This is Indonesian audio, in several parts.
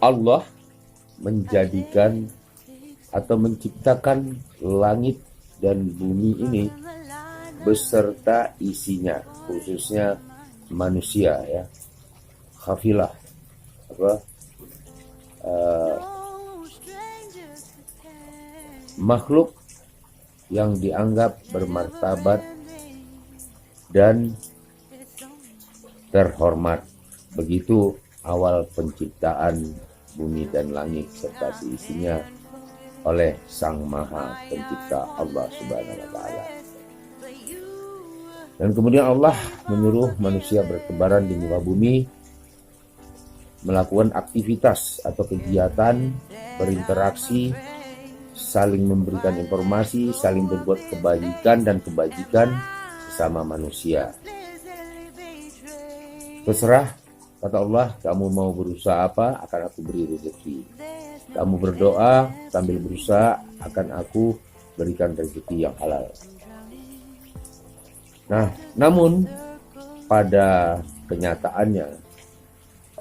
Allah menjadikan atau menciptakan langit dan bumi ini beserta isinya, khususnya manusia ya, khafilah makhluk yang dianggap bermartabat dan terhormat. Begitu awal penciptaan bumi dan langit serta isinya oleh Sang Maha Pencipta Allah Subhanahu wa Ta'ala. Dan kemudian Allah menyuruh manusia bertebaran di muka bumi, melakukan aktivitas atau kegiatan, berinteraksi, saling memberikan informasi, saling berbuat kebaikan dan kebajikan sesama manusia. Terserah, kata Allah, kamu mau berusaha apa, akan aku beri rezeki. Kamu berdoa sambil berusaha, akan aku berikan rezeki yang halal. Nah, namun pada kenyataannya,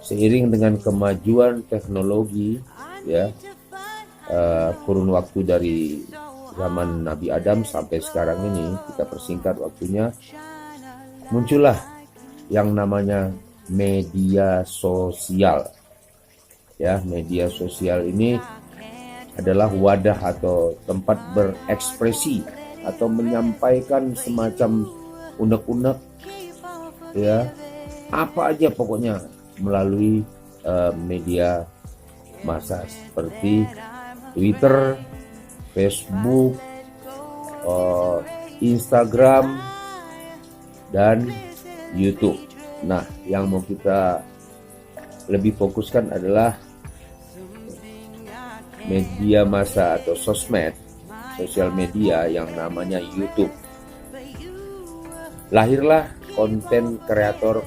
seiring dengan kemajuan teknologi, ya, kurun waktu dari zaman Nabi Adam sampai sekarang ini, kita persingkat waktunya, muncullah yang namanya media sosial. Ya, media sosial ini adalah wadah atau tempat berekspresi atau menyampaikan semacam unek-unek, ya, apa aja pokoknya melalui media massa seperti Twitter, Facebook, Instagram, dan YouTube. Nah, yang mau kita lebih fokuskan adalah media massa atau sosmed, sosial media yang namanya YouTube. Lahirlah konten kreator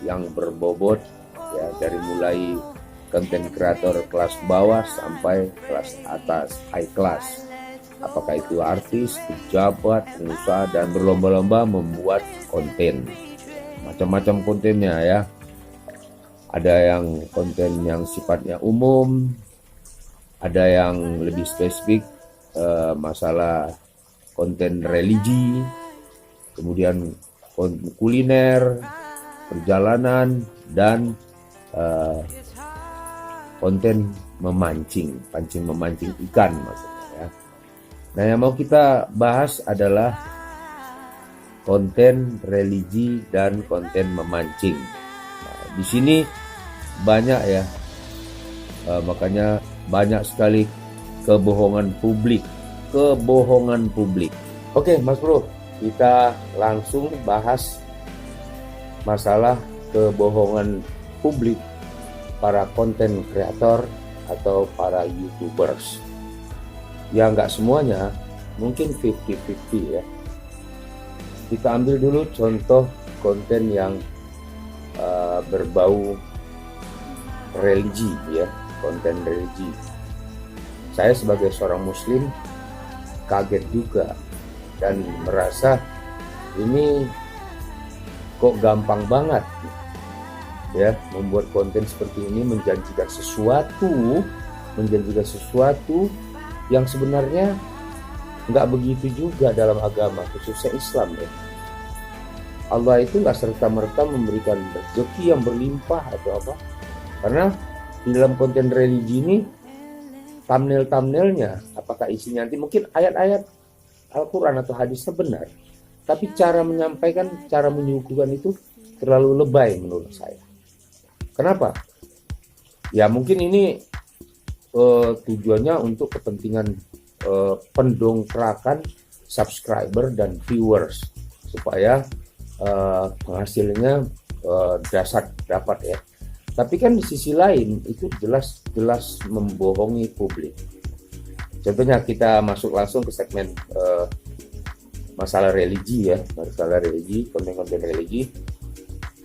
yang berbobot, ya, dari mulai konten kreator kelas bawah sampai kelas atas, high class. Apakah itu artis, pejabat, pengusaha, dan berlomba-lomba membuat konten. Macam-macam kontennya ya. Ada yang konten yang sifatnya umum, ada yang lebih spesifik, masalah konten religi, kemudian konten kuliner, perjalanan, dan konten memancing ikan maksudnya ya. Nah, yang mau kita bahas adalah konten religi dan konten memancing. Nah, di sini banyak ya, makanya banyak sekali kebohongan publik. Oke, Mas Bro, kita langsung bahas masalah kebohongan publik para konten kreator atau para YouTubers. Ya, nggak semuanya, mungkin 50-50 ya. Kita ambil dulu contoh konten yang berbau religi ya, konten religi. Saya sebagai seorang muslim kaget juga dan merasa ini kok gampang banget ya membuat konten seperti ini, menjanjikan sesuatu yang sebenarnya nggak begitu juga dalam agama, khususnya Islam ya. Allah itu nggak serta-merta memberikan rezeki yang berlimpah atau apa, karena di dalam konten religi ini thumbnailnya apakah isinya nanti mungkin ayat-ayat Al-Quran atau hadisnya benar, tapi cara menyampaikan, cara menyuguhkan itu terlalu lebay menurut saya. Kenapa? Ya mungkin ini tujuannya untuk kepentingan pendongkrakan subscriber dan viewers supaya penghasilannya dapat ya. Tapi kan di sisi lain itu jelas membohongi publik. Contohnya kita masuk langsung ke segmen masalah religi ya, konten-konten religi.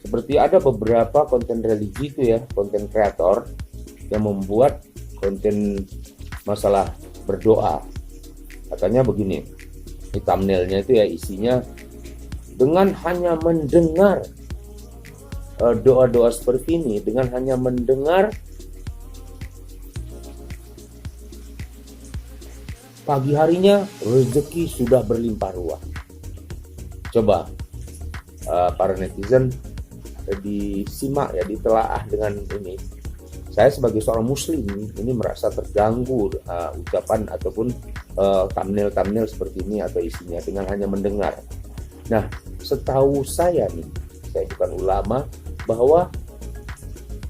Seperti ada beberapa konten religi itu ya, konten kreator yang membuat konten masalah berdoa. Katanya begini, di thumbnailnya itu ya isinya, dengan hanya mendengar doa-doa seperti ini, dengan hanya mendengar pagi harinya rezeki sudah berlimpah ruah. Coba para netizen disimak ya, ditelaah dengan ini. Saya sebagai seorang muslim ini merasa terganggu ucapan ataupun thumbnail seperti ini atau isinya dengan hanya mendengar. Nah, setahu saya nih, saya bukan ulama, bahwa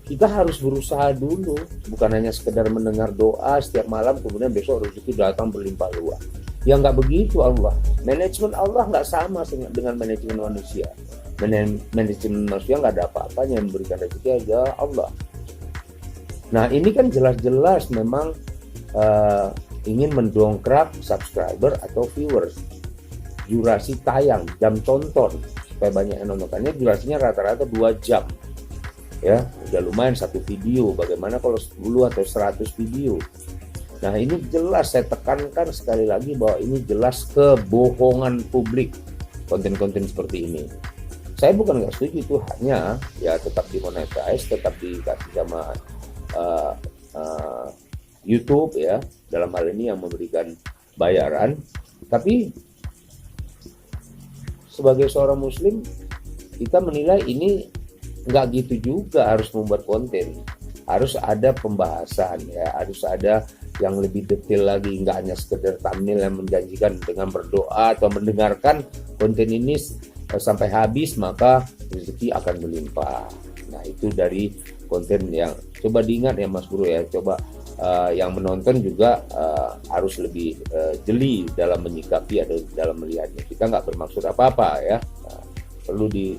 kita harus berusaha dulu, bukan hanya sekedar mendengar doa setiap malam kemudian besok rezeki datang berlimpah ruah. Ya nggak begitu Allah. Manajemen Allah nggak sama dengan manajemen manusia. Manajemen manusia nggak ada apa-apanya, yang memberikan rezeki aja Allah. Nah ini kan jelas-jelas memang ingin mendongkrak subscriber atau viewers, durasi tayang, jam tonton, supaya banyak yang nontonnya. Durasinya rata-rata 2 jam. Ya, udah lumayan satu video. Bagaimana kalau 10 atau 100 video? Nah ini jelas, saya tekankan sekali lagi bahwa ini jelas kebohongan publik, konten-konten seperti ini. Saya bukan nggak setuju, itu hanya ya tetap dimonetize, tetap dikasih sama YouTube ya, dalam hal ini yang memberikan bayaran. Tapi sebagai seorang muslim, kita menilai ini nggak gitu juga harus membuat konten. Harus ada pembahasan ya, harus ada yang lebih detail lagi, nggak hanya sekedar thumbnail yang menjanjikan dengan berdoa atau mendengarkan konten ini sampai habis maka rezeki akan melimpah. Nah itu dari konten yang coba diingat ya Mas Bro ya, coba yang menonton juga harus lebih jeli dalam menyikapi atau dalam melihatnya. Kita nggak bermaksud apa-apa ya, perlu di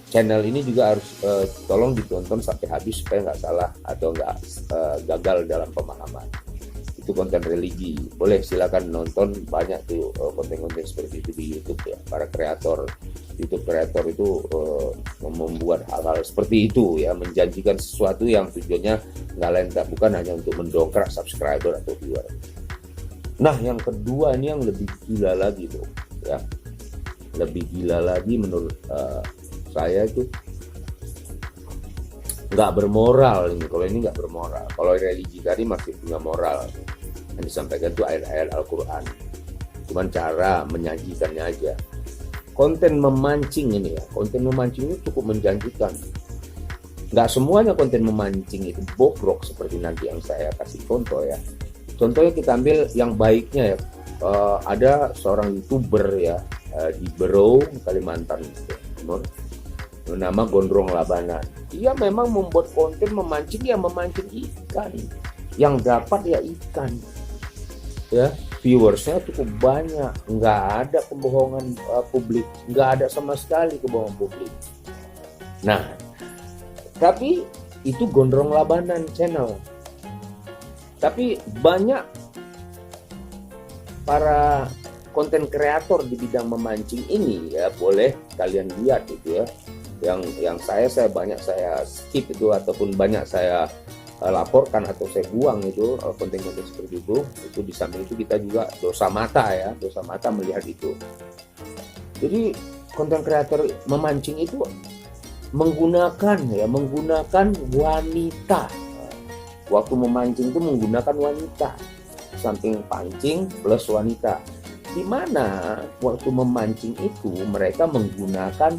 channel ini juga harus tolong ditonton sampai habis supaya nggak salah atau nggak gagal dalam pemahaman. Itu konten religi, boleh silakan nonton, banyak tuh konten-konten seperti itu di YouTube ya. Para YouTube kreator itu membuat hal-hal seperti itu ya, menjanjikan sesuatu yang tujuannya nggak lain tak bukan hanya untuk mendongkrak subscriber atau viewer. Nah yang kedua ini yang lebih gila lagi tuh ya, lebih gila lagi menurut saya itu nggak bermoral ini. Kalau ini nggak bermoral, kalau religi tadi masih punya moral. Yang disampaikan itu ayat-ayat Al-Quran, cuman cara menyajikannya aja. Konten memancing ini ya, konten memancing ini cukup menjanjikan. Nggak semuanya konten memancing itu bobrok seperti nanti yang saya kasih contoh ya. Contohnya kita ambil yang baiknya ya. Ada seorang YouTuber ya di Berau, Kalimantan Timur, bernama Gondrong Labanan. Dia memang membuat konten memancing, yang memancing ikan, yang dapat ya ikan ya, viewersnya cukup banyak, nggak ada kebohongan publik, nggak ada sama sekali kebohongan publik. Nah tapi itu Gondrong Labanan channel, tapi banyak para konten kreator di bidang memancing ini ya, boleh kalian lihat itu ya. Yang saya banyak saya skip itu, ataupun banyak saya laporkan atau saya buang itu konten-konten seperti itu. Di samping itu kita juga dosa mata ya, dosa mata melihat itu. Jadi konten kreator memancing itu menggunakan wanita. Waktu memancing itu menggunakan wanita, samping pancing plus wanita. Di mana waktu memancing itu mereka menggunakan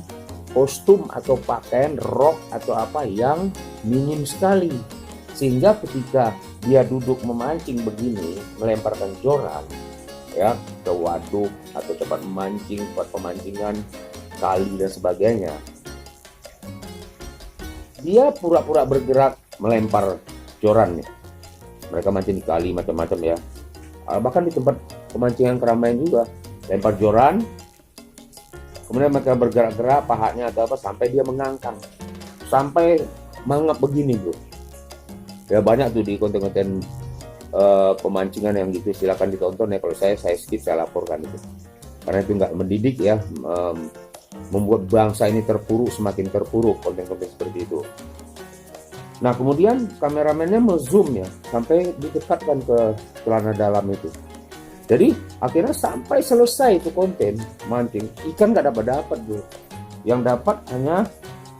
kostum atau pakaian rok atau apa yang minim sekali, sehingga ketika dia duduk memancing begini, melemparkan joran ya ke waduk atau tempat memancing, tempat pemancingan, kali dan sebagainya, dia pura-pura bergerak melempar joran nih. Mereka mancing di kali macam-macam ya, bahkan di tempat pemancingan keramaian juga lempar joran. Kemudian mereka bergerak-gerak pahanya atau apa sampai dia mengangkang, sampai mangap begini bro. Ya banyak tuh di konten-konten pemancingan yang gitu, silakan ditonton ya. Kalau saya skip, saya laporkan itu, karena itu nggak mendidik ya, membuat bangsa ini terpuruk, semakin terpuruk konten-konten seperti itu. Nah kemudian kameramennya zoom ya sampai didekatkan ke celana dalam itu. Jadi akhirnya sampai selesai itu konten mancing, ikan nggak dapat bro. Yang dapat hanya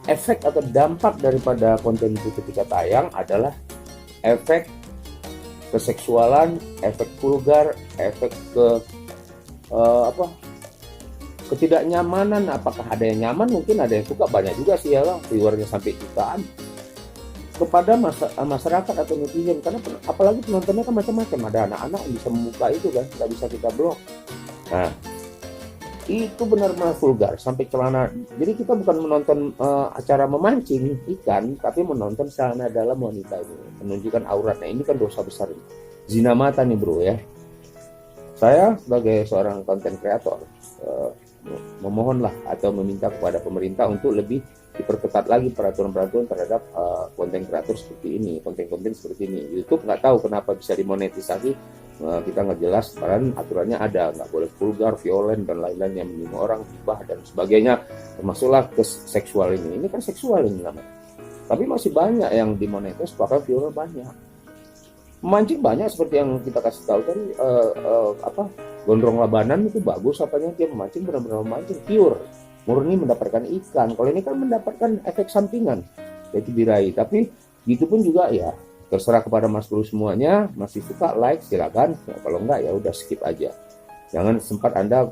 efek atau dampak daripada konten itu ketika tayang adalah efek keseksualan, efek vulgar, efek ke ketidaknyamanan. Apakah ada yang nyaman? Mungkin ada yang suka, banyak juga sih ya, viewernya sampai jutaan, kepada masyarakat atau netizen. Karena apalagi penontonnya kan macam-macam, ada anak-anak yang bisa membuka itu kan, nggak bisa kita blok. Nah, itu benar-benar vulgar sampai celana. Jadi kita bukan menonton acara memancing ikan, tapi menonton celana dalam wanita ini, menunjukkan auratnya. Ini kan dosa besar, zina mata nih bro ya. Saya sebagai seorang konten kreator memohonlah atau meminta kepada pemerintah untuk lebih diperketat lagi peraturan-peraturan terhadap konten kreator seperti ini, konten-konten seperti ini. YouTube nggak tahu kenapa bisa dimonetisasi, kita nggak jelas, karena aturannya ada, nggak boleh vulgar, violent, dan lain-lain yang menyinggung orang, gibah dan sebagainya, termasuklah ke seksual ini. Ini kan seksual ini namanya. Tapi masih banyak yang dimonetis, bahkan viewer banyak. Memancing banyak seperti yang kita kasih tahu tadi, gondrong labanan itu bagus, apanya dia memancing, benar-benar memancing pure, murni mendapatkan ikan. Kalau ini kan mendapatkan efek sampingan, yaitu birahi. Tapi gitu pun juga ya, terserah kepada Mas Bro semuanya. Masih suka like silakan, ya, kalau enggak ya udah skip aja. Jangan sempat Anda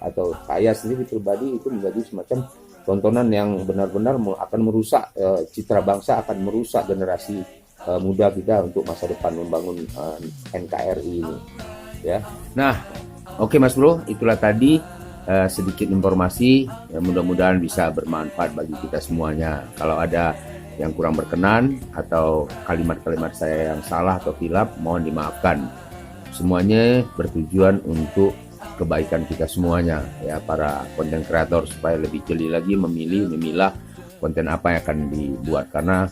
atau saya sendiri pribadi itu menjadi semacam tontonan yang benar-benar akan merusak citra bangsa, akan merusak generasi muda kita untuk masa depan membangun NKRI ini ya. Nah, oke Mas Bro, itulah tadi sedikit informasi yang mudah-mudahan bisa bermanfaat bagi kita semuanya. Kalau ada yang kurang berkenan atau kalimat-kalimat saya yang salah atau khilaf, mohon dimaafkan. Semuanya bertujuan untuk kebaikan kita semuanya ya, para konten kreator, supaya lebih jeli lagi memilah konten apa yang akan dibuat, karena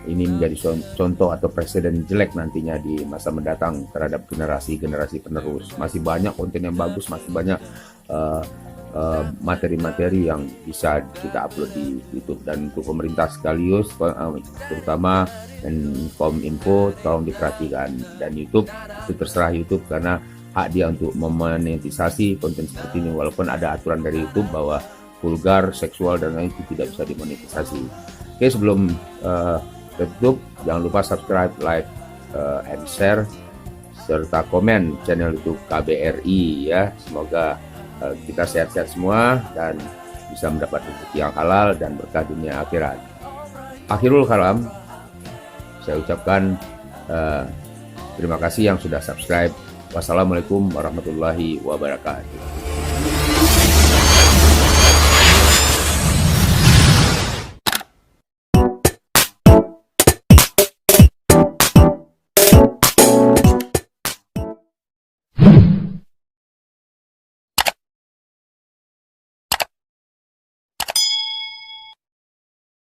ini menjadi contoh atau presiden jelek nantinya di masa mendatang terhadap generasi penerus. Masih banyak konten yang bagus, masih banyak materi-materi yang bisa kita upload di YouTube. Dan untuk pemerintah sekaligus, terutama Kominfo, tolong diperhatikan. Dan YouTube itu terserah YouTube, karena hak dia untuk memonetisasi konten seperti ini, walaupun ada aturan dari YouTube bahwa vulgar, seksual, dan lain itu tidak bisa dimonetisasi. Oke, sebelum tutup, jangan lupa subscribe, like, and share, serta komen channel YouTube KBRI ya. Semoga kita sehat-sehat semua dan bisa mendapat rezeki yang halal dan berkah dunia akhirat. Akhirul kalam, saya ucapkan terima kasih yang sudah subscribe. Wassalamualaikum warahmatullahi wabarakatuh.